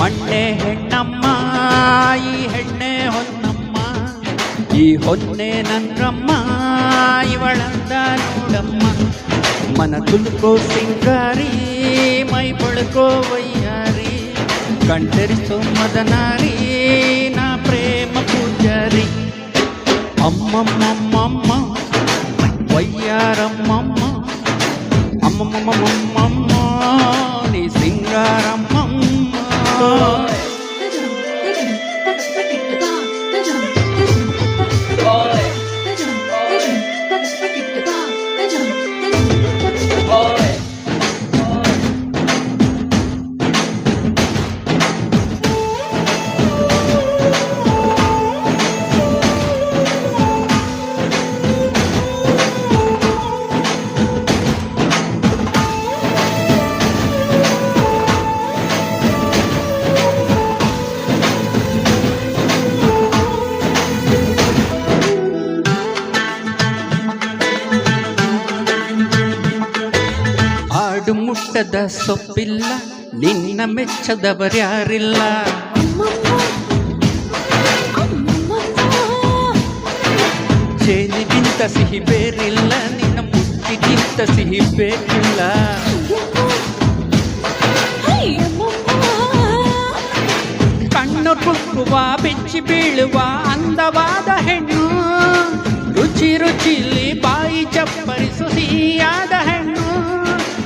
ಮಣ್ಣೆ ಹೆಣ್ಣಮ್ಮ ಈ ಹೆಣ್ಣೆ ಹೊನ್ನಮ್ಮ, ಈ ಹೊನ್ನೆ ನನ್ರಮ್ಮ ಇವಳಂದ ನೋಡಮ್ಮ. ಮನ ತುಲ್ಕೋ ಸಿಂಗಾರಿ ಮೈ ಬಳ್ಕೋ ವಯ್ಯಾರಿ, ಕಂಠರಿಸೋ ಮದನಾರಿ ನಾ ಪ್ರೇಮ ಪೂಜಾರಿ. ಅಮ್ಮಮ್ಮಮ್ಮಮ್ಮ ವಯ್ಯಾರಮ್ಮಮ್ಮ, ಅಮ್ಮಮ್ಮಮ್ಮಮ್ಮ ನೀ ಸಿಂಗಾರಮ್ಮಮ್ಮ. ಮುಟ್ಟದ ಸೊಪ್ಪಿಲ್ಲ ನಿನ್ನ ಮೆಚ್ಚದವರ್ಯಾರಿಲ್ಲ. ಜೇನಿಗಿಂತ ಸಿಹಿ ಬೇರಿಲ್ಲ, ನಿನ್ನ ಮುಟ್ಟಿಗಿಂತ ಸಿಹಿ ಬೇಕಿಲ್ಲ. ಕಣ್ಣು ಕುಕ್ಕುವ ಬೆಚ್ಚಿ ಬೀಳುವ ಅಂದವಾದ ಹೆಣ್ಣು, ರುಚಿ ರುಚಿಲಿ ಬಾಯಿ ಚಪ್ಪರಿಸು ಸಿಹಿಯಾದ ಹೆಣ್ಣು.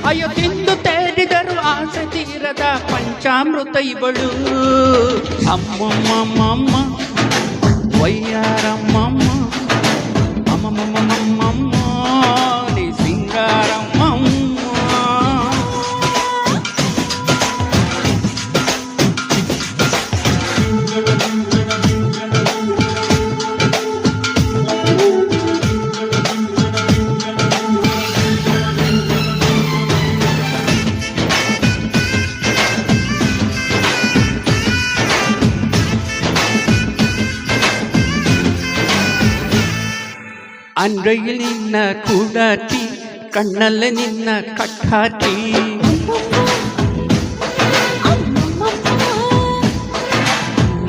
ಅಯ್ಯೋ ತಿಂದು ತೇರಿದರು ಆಸೆ ತೀರದ ಪಂಚಾಮೃತ ಇವಳು. ಅಮ್ಮಮ್ಮಮ್ಮಮ್ಮ ವಯ್ಯಾರಮ್ಮಮ್ಮ, ಅಮ್ಮಮ್ಮಮ್ಮಮ್ಮ ನೀ ಸಿಂಗಾರಮ್ಮಮ್ಮ. ಅಂಗೈಯಲ್ಲಿ ನಿನ್ನ ಕೂಡಾಟಿ, ಕಣ್ಣಲ್ಲೇ ನಿನ್ನ ಕಟ್ಟಾಟಿ.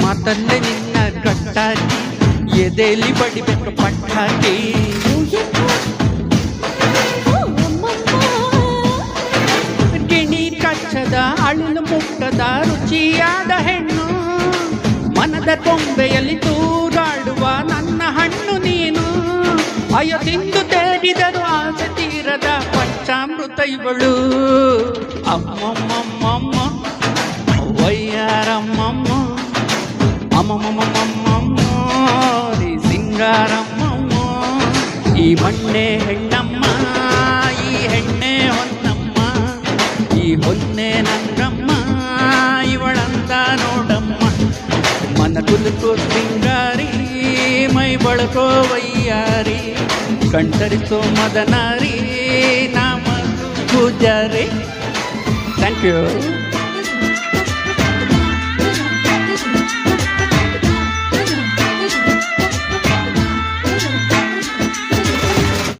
ಮಾತಲ್ಲೇ ನಿನ್ನ ಕಟ್ಟಾಟಿ, ಎದೆಯಲ್ಲಿ ಬಡಿಬೇಕು ಪಟ್ಟಾಟಿ. ಗಿಣಿ ಕಚ್ಚದ ಅಳ್ಳು ಮುಟ್ಟದ ರುಚಿಯಾದ ಹೆಣ್ಣು, ಮನದ ಕೊಂಬೆಯಲ್ಲಿ ತೂಗಾಡುವ ನನ್ನ ಹಣ್ಣು ನೀನು. ಅಯ್ಯೋ ತಿಂದು ತೇರಿದರು ಆಸೆ ತೀರದ ಪಂಚಾಮೃತ ಇವಳು. ಅಮ್ಮಮ್ಮಮ್ಮಮ್ಮ ವಯ್ಯಾರಮ್ಮಮ್ಮ, ಅಮ್ಮಮ್ಮಮ್ಮಮ್ಮ ನೀ ಸಿಂಗಾರಮ್ಮಮ್ಮ. ಈ ಮಣ್ಣೆ ಹೆಣ್ಣಮ್ಮ ಈ ಹೆಣ್ಣೆ ಹೊನ್ನಮ್ಮ, ಈ ಹೊನ್ನೆ ನನ್ರಮ್ಮ ಇವಳಂದ ನೋಡಮ್ಮ. ಮನ ತುಲುಕೋ ಸಿಂಗಾರಿ ಮೈ ಬಳಕೋ ವಯ್ಯಾರಿ, ಕಂಠರಿಸೋ ಮದನಾರಿ ನಾಮ ಪೂಜಾರಿ. Thank you.